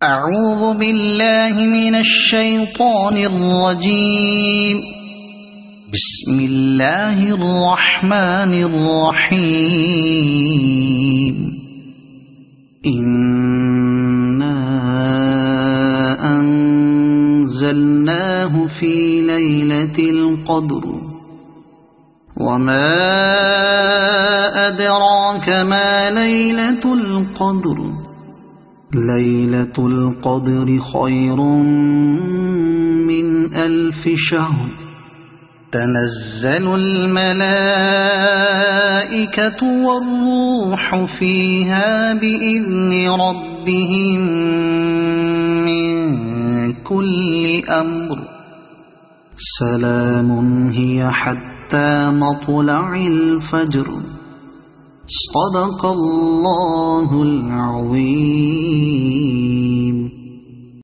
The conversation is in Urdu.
أعوذ بالله من الشيطان الرجيم. بسم الله الرحمن الرحيم. إنا أنزلناه في ليلة القدر وما أدراك ما ليلة القدر ليلة القدر خير من 1000 شهر تنزل الملائكة والروح فيها بإذن ربهم من كل أمر سلام هي حتى مطلع الفجر. صدق الله العظيم.